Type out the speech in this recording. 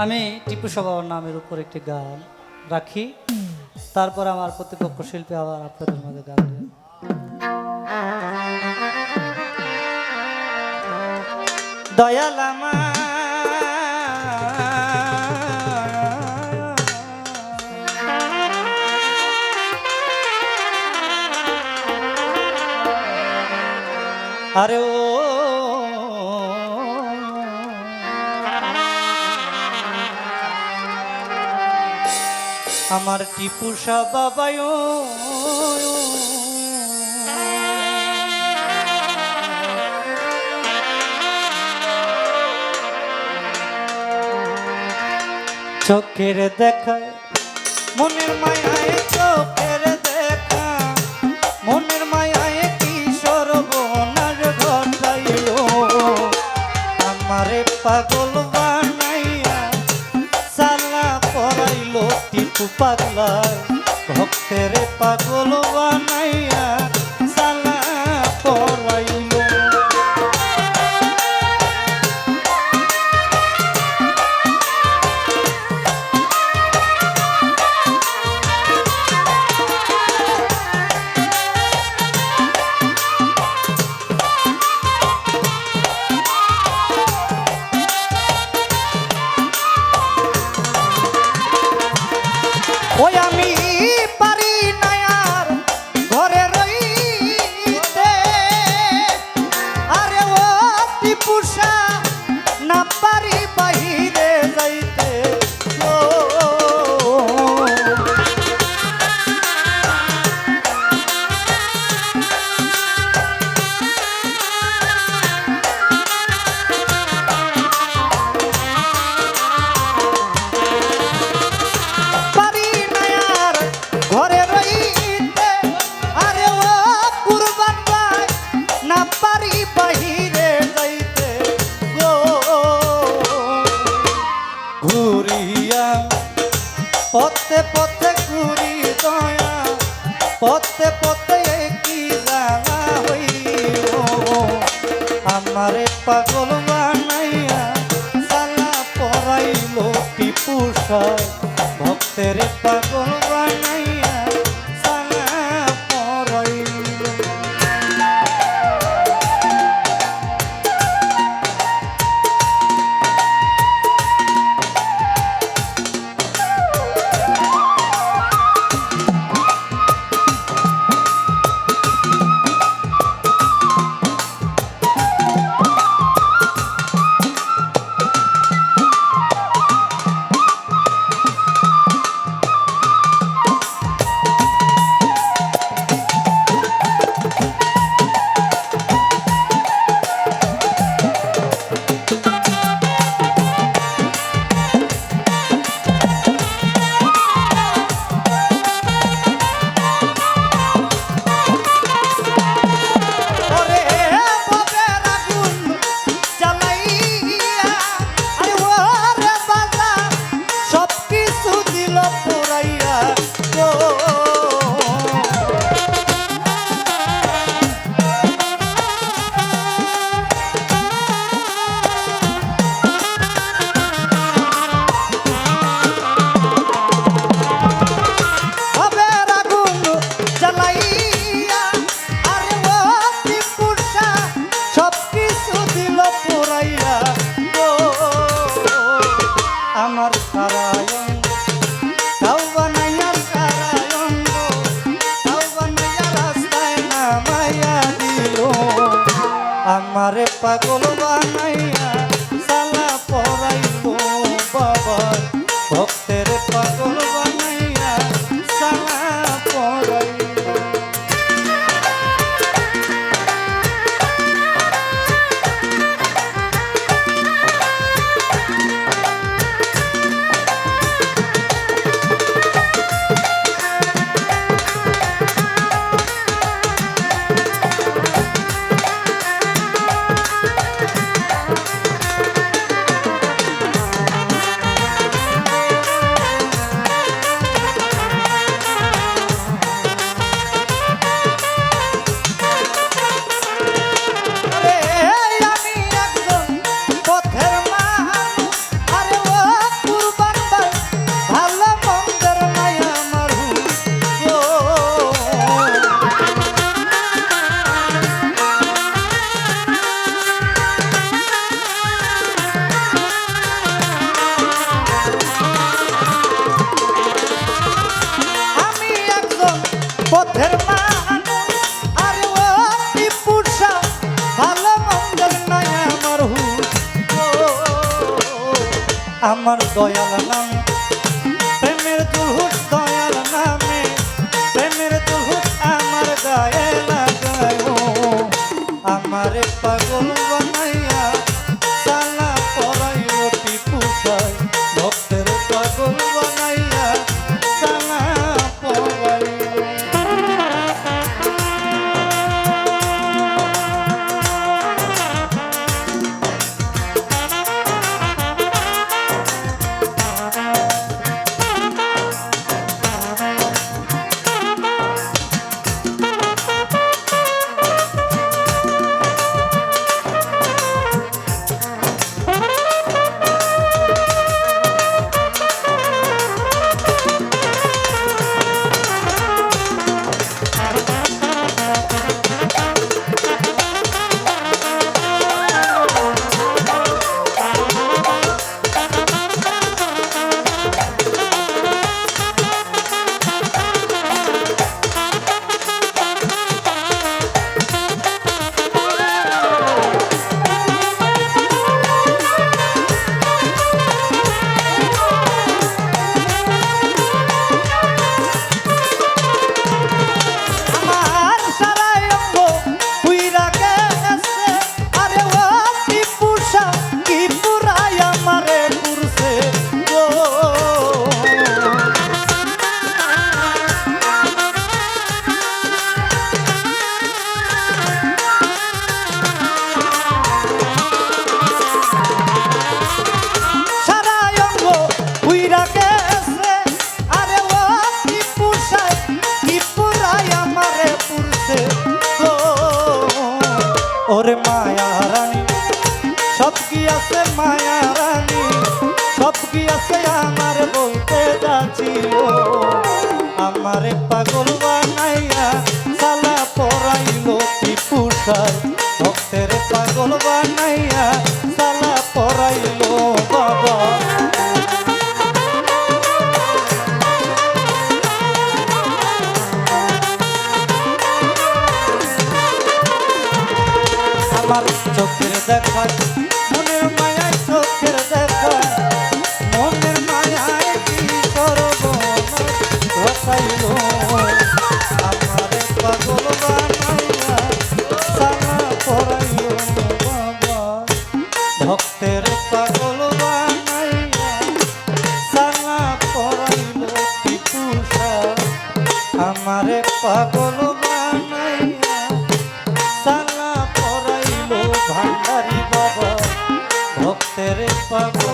আমি টিপু বাবার নামের উপর একটি গান রাখি, তারপর আমার প্রতিপক্ষ শিল্পী আবার আপনাদের মাঝে গান দেন। দয়াল আমার আরে ও আমার টিপু বাবায় চোখের দেখা মনের মায়ায়, চোখের দেখা মনের মায়ায় কি সর্বনাশ ঘটাইল, আমারে পাগল বানাইয়া সালা পরাইল টিপু পাগলা, ভক্তের পাগল বানাইয়া সালা পরাইল। ওই আমি পারি না আর ঘরে রইতে, আরে ও টিপুষা না পারি বাহিরে যাইতে, ও ঘরে রইতে, আরে ও কুরবান ভাই না পারি বাহিরে যাইতে গো, ঘুরিয়া পথে পথে ঘুরি দয়া, পথে পথে কি জানা হইল, আমারে পাগল বানাইয়া সালা পরাইল টিপুষা, ভক্তের পাগল বানাইয়া সালা পরাইল। আমার সারায়ণ তাও বানাইয়া, সারায়ণ তাও বানাইয়া রাস্তায় নামাইয়া দিল, আমারে পাগল বানাইয়া সালা পরাইল বাবা, ভক্তের পাগল বানাইয়া সালা পরাইল। দয়াল নামে প্রেমের দুলহুট দয়াল নামে প্রেমের দুলহুট আমার গায়ে লাগায়ো আমারে পাগল বানাইয়া সালা পরাইলো টিপু সাই ভক্তের পাগল বানাইয়া সালা পরাইলো ওরে মায়া রানী সব কি আছে মায়া রানী সব কি আছে আমার বলতে যাচ্ছিল আমারে পাগল বানাইয়া সালা পরাইলো টিপু সাই ভক্তের পাগল বানাইয়া সালা পরাইলো বাবা আমার চোখের দেখা মনের মায়ায় চোখের দেখা মনের মায়ায় কি সর্বনাশ ঘটাইলো আমারে পাগল বানাইয়া সালা পরাইলো বাবা ভক্তের পাগল বানাইয়া সালা পরাইলো টিপু সাই আমারে পাগল বানাইয়া সালা ভান্ডারি বাবা ভক্তের পাগল